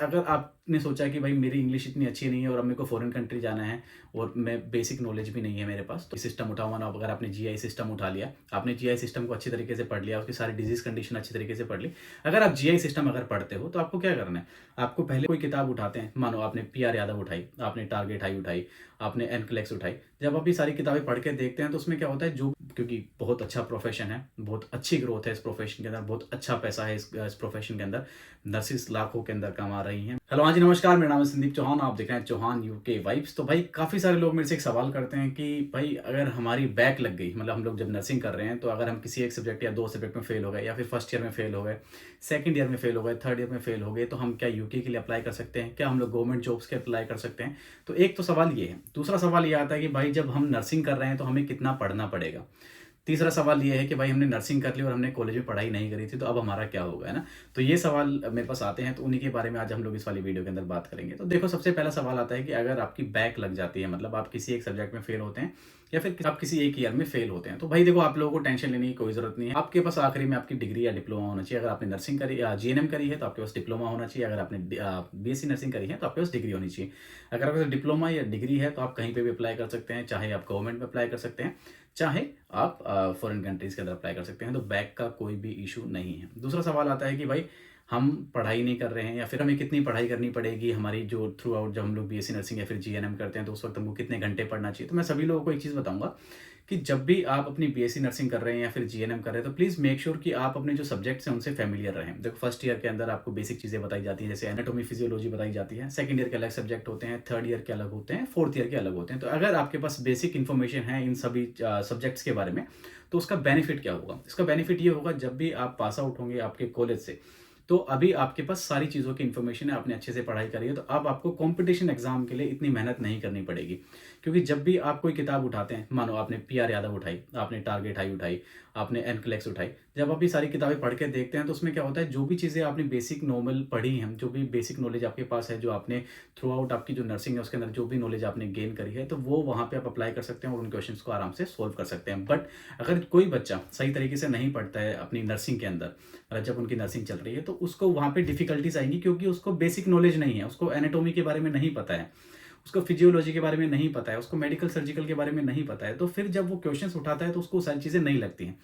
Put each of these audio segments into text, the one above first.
अगर आपने सोचा कि भाई मेरी इंग्लिश इतनी अच्छी नहीं है और अब मेरे को फॉरेन कंट्री जाना है और मैं बेसिक नॉलेज भी नहीं है मेरे पास, तो सिस्टम उठा हुआ ना, अगर आपने जीआई सिस्टम उठा लिया, आपने जीआई सिस्टम को अच्छी तरीके से पढ़ लिया, उसकी सारी डिजीज कंडीशन अच्छी तरीके से पढ़ ली। अगर आप जीआई सिस्टम अगर पढ़ते हो तो आपको क्या करना है, आपको पहले कोई किताब उठाते हैं, मानो आपने पीआर यादव उठाई, आपने टारगेट हाई उठाई, आपने एनक्लेक्स उठाई। जब आप ये सारी किताबें पढ़ के देखते हैं तो उसमें क्या होता है, जो क्योंकि बहुत अच्छा प्रोफेशन है, बहुत अच्छी ग्रोथ है इस प्रोफेशन के अंदर, बहुत अच्छा पैसा है इस प्रोफेशन के अंदर, नर्सिस लाखों के अंदर कमा रही हैं। हेलो, हाँ जी, नमस्कार, मेरा नाम है संदीप चौहान, आप देख रहे हैं चौहान यूके वाइब्स। तो भाई काफ़ी सारे लोग मेरे से एक सवाल करते हैं कि भाई अगर हमारी बैक लग गई, मतलब हम लोग जब नर्सिंग कर रहे हैं तो अगर हम किसी एक सब्जेक्ट या दो सब्जेक्ट में फेल हो गए, या फिर फर्स्ट ईयर में फेल हो गए, सेकंड ईयर में फेल हो गए, थर्ड ईयर में फेल हो गए, तो हम क्या यूके के लिए अप्लाई कर सकते हैं? क्या हम लोग गवर्नमेंट जॉब्स के अप्लाई कर सकते हैं? तो एक तो सवाल ये है। दूसरा सवाल ये आता है कि भाई जब हम नर्सिंग कर रहे हैं तो हमें कितना पढ़ना पड़ेगा? तीसरा सवाल ये है कि भाई हमने नर्सिंग कर ली और हमने कॉलेज में पढ़ाई नहीं करी थी, तो अब हमारा क्या होगा, है ना? तो ये सवाल मेरे पास आते हैं, तो उन्हीं के बारे में आज हम लोग इस वाली वीडियो के अंदर बात करेंगे। तो देखो, सबसे पहला सवाल आता है कि अगर आपकी बैक लग जाती है, मतलब आप किसी एक सब्जेक्ट में फेल होते हैं या फिर आप किसी एक ईयर में फेल होते हैं, तो भाई देखो, आप लोगों को टेंशन लेने की कोई जरूरत नहीं है। आपके पास आखिरी में आपकी डिग्री या डिप्लोमा होना चाहिए। अगर आपने नर्सिंग करी या जीएनएम करी है तो आपके पास डिप्लोमा होना चाहिए। अगर आपने बीएससी नर्सिंग करी है तो आपके पास डिग्री होनी चाहिए। अगर आपके पास डिप्लोमा या डिग्री है तो आप कहीं पे भी अप्लाई कर सकते हैं, चाहे आप गवर्नमेंट में अप्लाई कर सकते हैं, चाहे आप फॉरेन कंट्रीज के अंदर अप्लाई कर सकते हैं। तो बैक का कोई भी इशू नहीं है। दूसरा सवाल आता है कि भाई हम पढ़ाई नहीं कर रहे हैं, या फिर हमें कितनी पढ़ाई करनी पड़ेगी, हमारी जो थ्रू आउट जब हम लोग बीएससी नर्सिंग या फिर जीएनएम करते हैं तो उस वक्त हमको कितने घंटे पढ़ना चाहिए। तो मैं सभी लोगों को एक चीज़ बताऊंगा कि जब भी आप अपनी बीएससी नर्सिंग कर रहे हैं या फिर जीएनएम कर रहे हैं तो प्लीज़ मेक श्योर कि आप अपने जो सब्जेक्ट्स हैं उनसे फैमिलियर रहें। देखो, फर्स्ट ईयर के अंदर आपको बेसिक चीज़ें बताई जाती हैं, जैसे एनाटॉमी फिजियोलॉजी बताई जाती है। सेकंड ईयर के अलग सब्जेक्ट होते हैं, थर्ड ईयर के अलग होते हैं, फोर्थ ईयर के अलग होते हैं। तो अगर आपके पास बेसिक इन्फॉर्मेशन है इन सभी सब्जेक्ट्स के बारे में, तो उसका बेनिफिट क्या होगा? इसका बेनिफिट ये होगा, जब भी आप पास आउट होंगे आपके कॉलेज से, तो अभी आपके पास सारी चीज़ों की इन्फॉर्मेशन है, आपने अच्छे से पढ़ाई करी है, तो अब आपको कंपटीशन एग्जाम के लिए इतनी मेहनत नहीं करनी पड़ेगी। क्योंकि जब भी आप कोई किताब उठाते हैं, मानो आपने पीआर यादव उठाई, आपने टारगेट हाई उठाई, आपने एनक्लेक्स उठाई, जब आप ये सारी किताबें पढ़ के देखते हैं तो उसमें क्या होता है, जो भी चीज़ें आपने बेसिक नॉर्मल पढ़ी हैं, जो भी बेसिक नॉलेज आपके पास है, जो आपने थ्रू आउट आपकी जो नर्सिंग है उसके अंदर जो भी नॉलेज आपने गेन करी है, तो वो वहाँ पे आप अप्लाई कर सकते हैं और उन क्वेश्चन को आराम से सोल्व कर सकते हैं। बट अगर कोई बच्चा सही तरीके से नहीं पढ़ता है अपनी नर्सिंग के अंदर, जब उनकी नर्सिंग चल रही है, तो उसको वहाँ पे डिफिकल्टीज आएंगी, क्योंकि उसको बेसिक नॉलेज नहीं है, उसको एनाटॉमी के बारे में नहीं पता है, उसको फिजियोलॉजी के बारे में नहीं पता है, उसको मेडिकल सर्जिकल के बारे में नहीं पता है। तो फिर जब वो क्वेश्चंस उठाता है तो उसको सारी चीज़ें नहीं लगती हैं।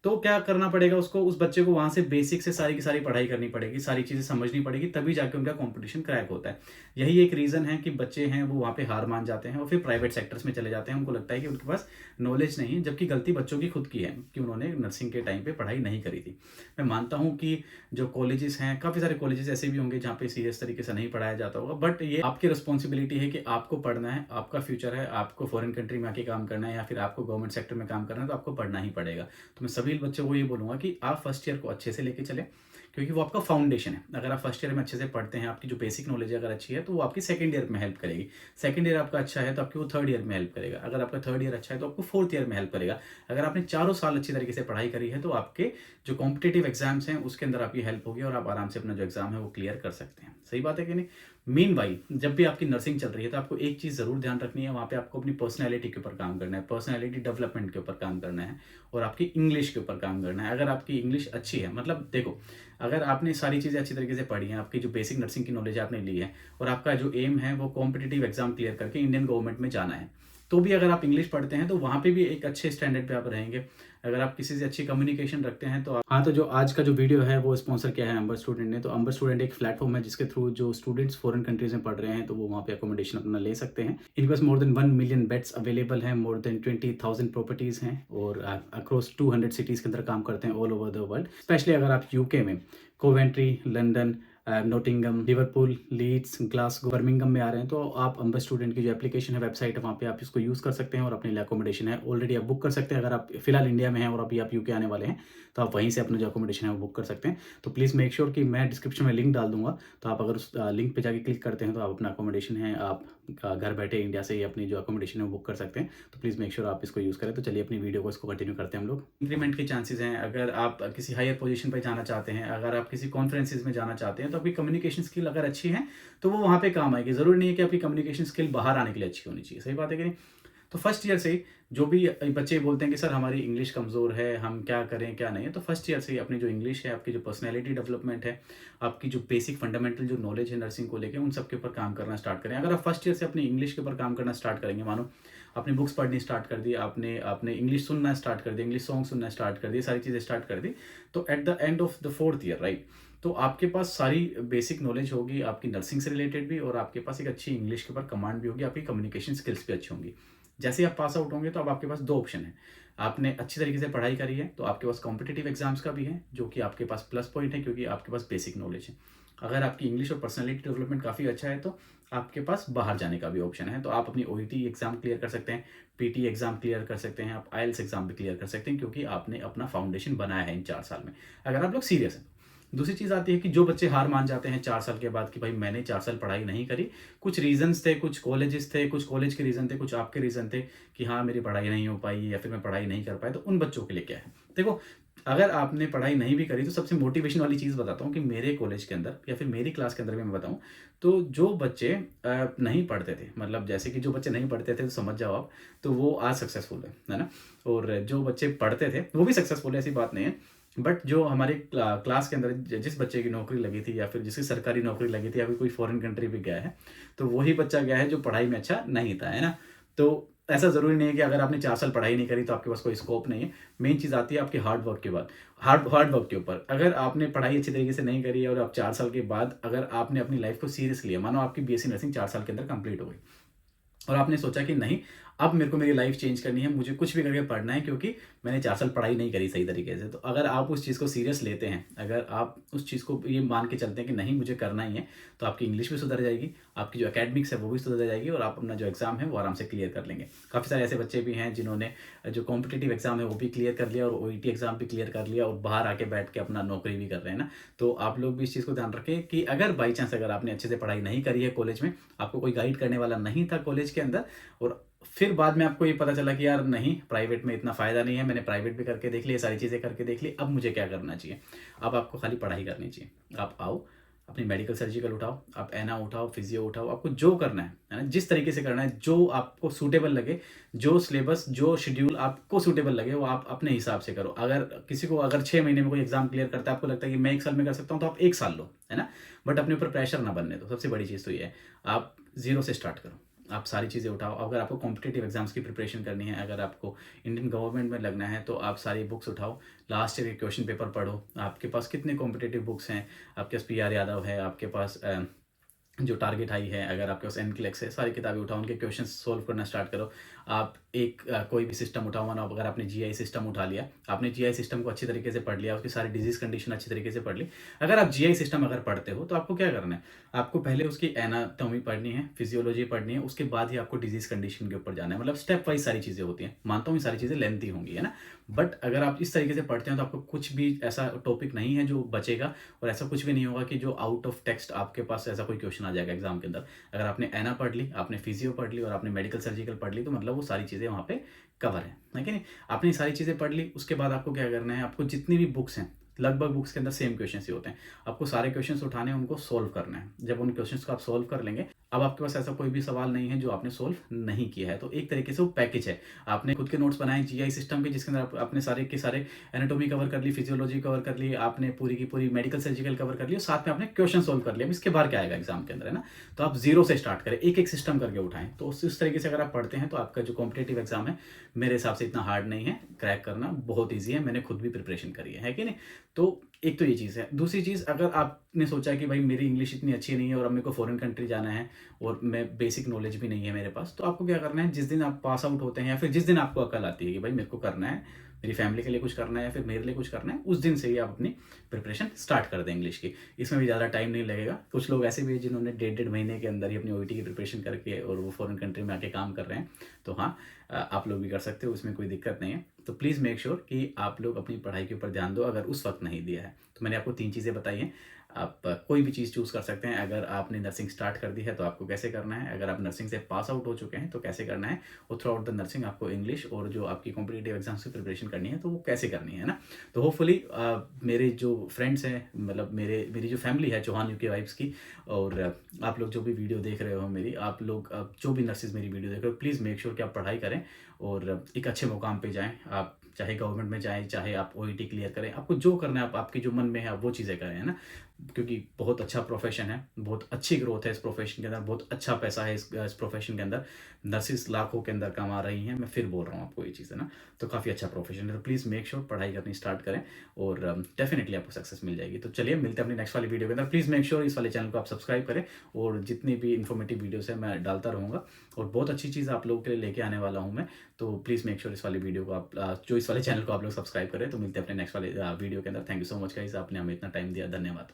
तो क्या करना पड़ेगा उसको, उस बच्चे को वहां से बेसिक से सारी की सारी पढ़ाई करनी पड़ेगी, सारी चीजें समझनी पड़ेगी, तभी जाके उनका कंपटीशन क्रैक होता है। यही एक रीजन है कि बच्चे हैं वो वहां पे हार मान जाते हैं और फिर प्राइवेट सेक्टर्स में चले जाते हैं। उनको लगता है कि उनके पास नॉलेज नहीं है, जबकि गलती बच्चों की खुद की है कि उन्होंने नर्सिंग के टाइम पे पढ़ाई नहीं करी थी। मैं मानता हूँ कि जो कॉलेजेस हैं, काफ़ी सारे कॉलेजेस ऐसे भी होंगे जहाँ पे सीरियस तरीके से नहीं पढ़ाया जाता होगा, बट ये आपकी रिस्पॉन्सिबिलिटी है कि आपको पढ़ना है, आपका फ्यूचर है, आपको फॉरेन कंट्री में आके काम करना है या फिर आपको गवर्नमेंट सेक्टर में काम करना है, तो आपको पढ़ना ही पड़ेगा। तो मैं सभी बच्चों को ये बोलूँगा कि आप फर्स्ट ईयर को अच्छे से लेके चलें, क्योंकि वो आपका फाउंडेशन है। अगर आप फर्स्ट ईयर में अच्छे से पढ़ते हैं, आपकी जो बेसिक नॉलेज अगर अच्छी है, तो वो आपकी सेकंड ईयर में हेल्प करेगी। सेकंड ईयर आपका अच्छा है तो आपकी वो थर्ड ईयर में हेल्प करेगा। अगर आपका थर्ड ईयर अच्छा है तो आपको फोर्थ ईयर में हेल्प करेगा। अगर आपने चारों साल अच्छी तरीके से पढ़ाई करी है तो आपके जो कॉम्पिटेटिव एग्जाम्स हैं उसके अंदर आपकी हेल्प होगी और आप आराम से अपना जो एग्जाम है वो क्लियर कर सकते हैं। सही बात है कि नहीं? मीन वाइल जब भी आपकी नर्सिंग चल रही है तो आपको एक चीज़ ज़रूर ध्यान रखनी है, वहाँ पे आपको अपनी पर्सनैलिटी के ऊपर काम करना है, पर्सनैलिटी डेवलपमेंट के ऊपर काम करना है और आपकी इंग्लिश के ऊपर काम करना है। अगर आपकी इंग्लिश अच्छी है, मतलब देखो, अगर आपने सारी चीज़ें अच्छी तरीके से पढ़ी हैं, आपकी जो बेसिक नर्सिंग की नॉलेज आपने ली है और आपका जो एम है वो कॉम्पिटिटिव एग्जाम क्लियर करके इंडियन गवर्नमेंट में जाना है, तो भी अगर आप इंग्लिश पढ़ते हैं तो वहाँ पे भी एक अच्छे स्टैंडर्ड पे आप रहेंगे। अगर आप किसी से अच्छी कम्युनिकेशन रखते हैं तो आप, हाँ, तो जो आज का जो वीडियो है वो स्पॉन्सर किया है अंबर स्टूडेंट ने। तो अंबर स्टूडेंट एक प्लेटफॉर्म है जिसके थ्रू जो स्टूडेंट्स फॉरेन कंट्रीज में पढ़ रहे हैं तो वो वहाँ पे अकोमोडेशन अपना ले सकते हैं। इनके पास more than 1 million beds available हैं, मोर देन 20,000 प्रॉपर्टीज हैं और अक्रॉस 200 सिटीज़ के अंदर काम करते हैं all over the world. Specially अगर आप यूके में Coventry, London, Nottingham, Liverpool, Leeds, Glasgow, Birmingham में आ रहे हैं तो आप अंबर स्टूडेंट की जो एप्लीकेशन है, वेबसाइट है, वहाँ पे आप इसको यूज़ कर सकते हैं और अपने लिए अकोमोडेशन है ऑलरेडी आप बुक कर सकते हैं। अगर आप फिलहाल इंडिया में हैं और अभी आप यूके आने वाले हैं तो आप वहीं से अपना जो अकोमोडेशन है वो बुक कर सकते हैं। तो प्लीज़ मेक श्योर कि मैं डिस्क्रिप्शन में लिंक डाल दूंगा, तो आप अगर उस लिंक पे जाके क्लिक करते हैं तो आप अपना अकोमोडेशन है आप घर बैठे इंडिया से ही अपनी जो अकोमोडेशन है वो बुक कर सकते हैं। तो प्लीज़ मेक श्योर आप इसको यूज़ करें। तो चलिए अपनी वीडियो को इसको कंटिन्यू करते हैं हम लोग। इंक्रीमेंट के चांसेस हैं, अगर आप किसी हायर पोजीशन पर जाना चाहते हैं, अगर आप किसी कॉन्फ्रेंसेज में जाना चाहते हैं, तो आपकी कम्युनिकेशन स्किल अगर अच्छी है तो वो वहाँ पे काम आएगी। ज़रूरी नहीं है कि आपकी कम्युनिकेशन स्किल बाहर आने के लिए अच्छी होनी चाहिए। सही बात है कि नहीं? तो फर्स्ट ईयर से ही जो भी बच्चे बोलते हैं कि सर हमारी इंग्लिश कमज़ोर है, हम क्या करें क्या नहीं है, तो फर्स्ट ईयर से ही अपनी जो इंग्लिश है, आपकी जो पर्सनैलिटी डेवलपमेंट है, आपकी जो बेसिक फंडामेंटल जो नॉलेज है नर्सिंग को लेके, उन सब के ऊपर काम करना स्टार्ट करें। अगर आप फर्स्ट ईयर से अपनी इंग्लिश के ऊपर काम करना स्टार्ट करेंगे, मानो आपने बुक्स पढ़नी स्टार्ट कर दी, आपने आपने इंग्लिश सुनना स्टार्ट कर दिया, इंग्लिश सॉन्ग सुनना स्टार्ट कर दिया, सारी चीज़ें स्टार्ट कर दी, तो at the end of the fourth year, right, तो आपके पास सारी बेसिक नॉलेज होगी आपकी नर्सिंग से रिलेटेड भी, और आपके पास एक अच्छी इंग्लिश के ऊपर कमांड भी होगी, आपकी कम्युनिकेशन स्किल्स भी अच्छी होंगी। जैसे ही आप पास आउट होंगे तो अब आपके पास दो ऑप्शन है। आपने अच्छी तरीके से पढ़ाई करी है तो आपके पास कॉम्पिटिटिव एग्जाम्स का भी है, जो कि आपके पास प्लस पॉइंट है क्योंकि आपके पास बेसिक नॉलेज है। अगर आपकी इंग्लिश और पर्सनैलिटी डेवलपमेंट काफ़ी अच्छा है तो आपके पास बाहर जाने का भी ऑप्शन है। तो आप अपनी ओईटी एग्जाम क्लियर कर सकते हैं, पीटी एग्जाम क्लियर कर सकते हैं, आप आईएलटीएस एग्जाम भी क्लियर कर सकते हैं, क्योंकि आपने अपना फाउंडेशन बनाया है इन 4 साल में, अगर आप लोग सीरियस हैं। दूसरी चीज़ आती है कि जो बच्चे हार मान जाते हैं 4 साल के बाद कि भाई मैंने 4 साल पढ़ाई नहीं करी, कुछ रीजंस थे, कुछ कॉलेजेस थे, कुछ कॉलेज के रीज़न थे, कुछ आपके रीज़न थे कि हाँ मेरी पढ़ाई नहीं हो पाई या फिर मैं पढ़ाई नहीं कर पाया, तो उन बच्चों के लिए क्या है? देखो, अगर आपने पढ़ाई नहीं भी करी तो सबसे मोटिवेशन वाली चीज़ बताता हूँ कि मेरे कॉलेज के अंदर या फिर मेरी क्लास के अंदर भी मैं बताऊँ, तो जो बच्चे नहीं पढ़ते थे, मतलब जैसे कि जो बच्चे नहीं पढ़ते थे तो समझ जाओ आप, तो वो आज सक्सेसफुल है ना? और जो बच्चे पढ़ते थे वो भी सक्सेसफुल है, ऐसी बात नहीं है। बट जो हमारे क्लास के अंदर जिस बच्चे की नौकरी लगी थी या फिर जिसकी सरकारी नौकरी लगी थी या फिर कोई फॉरेन कंट्री भी गया है, तो वही बच्चा गया है जो पढ़ाई में अच्छा नहीं था, है ना? तो ऐसा ज़रूरी नहीं है कि अगर आपने 4 साल पढ़ाई नहीं करी तो आपके पास कोई स्कोप नहीं है। मेन चीज़ आती है आपके हार्ड वर्क के बाद, हार्ड वर्क के ऊपर। अगर आपने पढ़ाई अच्छी तरीके से नहीं करी है और आप 4 साल के बाद अगर आपने अपनी लाइफ को सीरियस लिया, मानो आपकी बीएससी नर्सिंग 4 साल के अंदर कंप्लीट हो गई और आपने सोचा कि नहीं, अब मेरे को मेरी लाइफ चेंज करनी है, मुझे कुछ भी करके पढ़ना है क्योंकि मैंने 4 साल पढ़ाई नहीं करी सही तरीके से। तो अगर आप उस चीज़ को सीरियस लेते हैं, अगर आप उस चीज़ को ये मान के चलते हैं कि नहीं मुझे करना ही है, तो आपकी इंग्लिश भी सुधर जाएगी, आपकी जो एकेडमिक्स है वो भी सुधर जाएगी और आप अपना जो एग्ज़ाम है वो आराम से क्लियर कर लेंगे। काफ़ी सारे ऐसे बच्चे भी हैं जिन्होंने जो कॉम्पिटिटिव एग्ज़ाम है वो भी क्लियर कर लिया और ओईटी एग्ज़ाम भी क्लियर कर लिया और बाहर आके बैठ के अपना नौकरी भी कर रहे हैं ना। तो आप लोग भी इस चीज़ को ध्यान रखें कि अगर बाई चांस अगर आपने अच्छे से पढ़ाई नहीं करी है कॉलेज में, आपको कोई गाइड करने वाला नहीं था कॉलेज के अंदर, और फिर बाद में आपको ये पता चला कि यार नहीं, प्राइवेट में इतना फ़ायदा नहीं है, मैंने प्राइवेट भी करके देख लिया, सारी चीज़ें करके देख ली, अब मुझे क्या करना चाहिए? अब आपको खाली पढ़ाई करनी चाहिए। आप आओ, अपनी मेडिकल सर्जिकल उठाओ, आप एना उठाओ, फिजियो उठाओ, आपको जो करना है ना? जिस तरीके से करना है, जो आपको सूटेबल लगे, जो सिलेबस, जो शेड्यूल आपको सूटेबल लगे, वो आप अपने हिसाब से करो। अगर किसी को अगर 6 महीने में कोई एग्ज़ाम क्लियर करता है, आपको लगता है कि मैं 1 साल में कर सकता हूँ, तो आप 1 साल लो, है ना? बट अपने ऊपर प्रेशर ना बनने दो, सबसे बड़ी चीज़ तो ये है। आप ज़ीरो से स्टार्ट करो। आप सारी चीज़ें उठाओ। अगर आपको कॉम्पिटिटिव एग्जाम्स की प्रिपरेशन करनी है, अगर आपको इंडियन गवर्नमेंट में लगना है, तो आप सारी बुक्स उठाओ, लास्ट ईयर के क्वेश्चन पेपर पढ़ो। आपके पास कितने कॉम्पिटिटिव बुक्स हैं? आपके पास पीआर यादव है, आपके पास जो टारगेट हाई है, अगर आपके पास एनक्लेक्स है, सारी किताबें उठाओ, उनके क्वेश्चन सॉल्व करना स्टार्ट करो। आप एक कोई भी सिस्टम उठाओ, मानो अगर आपने जीआई सिस्टम उठा लिया, आपने जीआई सिस्टम को अच्छी तरीके से पढ़ लिया, उसकी सारी डिजीज कंडीशन अच्छी तरीके से पढ़ ली। अगर आप जीआई सिस्टम अगर पढ़ते हो तो आपको क्या करना है? आपको पहले उसकी एनाटॉमी पढ़नी है, फिजियोलॉजी पढ़नी है, उसके बाद ही आपको डिजीज कंडीशन के ऊपर जाना है। मतलब स्टेप वाइज सारी चीज़ें होती हैं। मानता हूँ ये सारी चीज़ें लेंथी होंगी, है ना? बट अगर आप इस तरीके से पढ़ते हैं तो आपको कुछ भी ऐसा टॉपिक नहीं है जो बचेगा, और ऐसा कुछ भी नहीं होगा कि जो आउट ऑफ टेक्स्ट आपके पास ऐसा कोई क्वेश्चन आ जाएगा एग्जाम के अंदर। अगर आपने एना पढ़ ली, आपने फिजियो पढ़ ली और आपने मेडिकल सर्जिकल पढ़ ली, तो मतलब वो सारी चीज़ें वहाँ पे कवर है कि नहीं? आपने ये सारी चीज़ें पढ़ ली, उसके बाद आपको क्या करना है? आपको जितनी भी बुक्स हैं, लगभग बुक्स के अंदर सेम क्वेश्चंस ही होते हैं। आपको सारे क्वेश्चंस उठाने हैं, उनको सोल्व करना है। जब उन क्वेश्चंस को आप सोल्व कर लेंगे, अब आपके पास ऐसा कोई भी सवाल नहीं है जो आपने सोल्व नहीं किया है। तो एक तरीके से वो पैकेज है। आपने खुद के नोट्स बनाए जीआई सिस्टम के, जिसके अंदर आपने सारे के सारे एनाटॉमी कवर कर ली, फिजियोलॉजी कवर कर ली, आपने पूरी की पूरी मेडिकल सर्जिकल कवर कर ली और साथ में आपने क्वेश्चन सोल्व कर लिया। अब इसके बाहर क्या आएगा एग्जाम के अंदर, है ना? तो आप जीरो से स्टार्ट करें, एक एक सिस्टम करके उठाएं। तो उस तरीके से अगर आप पढ़ते हैं तो आपका जो कॉम्पिटेटिव एग्जाम है मेरे हिसाब से इतना हार्ड नहीं है, क्रैक करना बहुत ईजी है। मैंने खुद भी प्रिपरेशन करी है कि नहीं? तो एक तो ये चीज़ है। दूसरी चीज़, अगर आपने सोचा कि भाई मेरी इंग्लिश इतनी अच्छी नहीं है और अब मेरे को फॉरेन कंट्री जाना है और मैं बेसिक नॉलेज भी नहीं है मेरे पास, तो आपको क्या करना है? जिस दिन आप पास आउट होते हैं या फिर जिस दिन आपको अकल आती है कि भाई मेरे को करना है, मेरी फैमिली के लिए कुछ करना है या फिर मेरे लिए कुछ करना है, उस दिन से ही आप अपनी प्रिपरेशन स्टार्ट कर दें इंग्लिश की। इसमें भी ज़्यादा टाइम नहीं लगेगा। कुछ लोग ऐसे भी हैं जिन्होंने 1.5 महीने के अंदर ही अपनी ओईटी की प्रिपरेशन करके और वो फॉरेन कंट्री में आके काम कर रहे हैं। तो हाँ, आप लोग भी कर सकते हो, इसमें कोई दिक्कत नहीं है। तो प्लीज़ मेक श्योर कि आप लोग अपनी पढ़ाई के ऊपर ध्यान दो, अगर उस वक्त नहीं दिया है। तो मैंने आपको 3 चीज़ें बताई हैं। आप कोई भी चीज़ चूज़ कर सकते हैं। अगर आपने नर्सिंग स्टार्ट कर दी है तो आपको कैसे करना है, अगर आप नर्सिंग से पास आउट हो चुके हैं तो कैसे करना है, और थ्रू आउट द नर्सिंग आपको इंग्लिश और जो आपकी कॉम्पिटिटिव एग्जाम्स की प्रिपरेशन करनी है तो वो कैसे करनी है ना। तो होपफुली मेरे जो फ्रेंड्स हैं, मतलब मेरी जो फैमिली है चौहान यूके वाइब्स की, और आप लोग जो भी वीडियो देख रहे हो मेरी, आप लोग जो भी नर्सिस मेरी वीडियो देख रहे हो, प्लीज़ मेक श्योर कि आप पढ़ाई करें और एक अच्छे मुकाम पे जाएँ। आप चाहे गवर्नमेंट में जाएँ, चाहे आप ओईटी क्लियर करें, आपको जो करना है, आप आपकी जो मन में है आप वो चीज़ें करें, है ना? क्योंकि बहुत अच्छा प्रोफ़ेशन है, बहुत अच्छी ग्रोथ है इस प्रोफ़ेशन के अंदर, बहुत अच्छा पैसा है इस प्रोफ़ेशन के अंदर। नर्सिस लाखों के अंदर कमा रही हैं, मैं फिर बोल रहा हूँ आपको ये चीज़, है ना? तो काफ़ी अच्छा प्रोफ़ेशन है, तो प्लीज़ मेक श्योर पढ़ाई करनी स्टार्ट करें और डेफ़िनिटली आपको सक्सेस मिल जाएगी। तो चलिए मिलते हैं अपनी नेक्स्ट वाली वीडियो के अंदर। प्लीज़ मेक श्योर इस वाले चैनल को आप सब्सक्राइब करें, और जितनी भी इन्फॉर्मेटिव वीडियोज़ हैं मैं डालता रहूँगा, और बहुत अच्छी चीज़ आप लोगों के लिए लेके आने वाला हूँ मैं। तो प्लीज़ मेक श्योर इस वाली वीडियो को आप जो इस वाले चैनल को आप लोग सब्सक्राइब करें। तो मिलते हैं अपने नेक्स्ट वाले वीडियो के अंदर। Thank you so much guys, आपने हमें इतना टाइम दिया, धन्यवाद।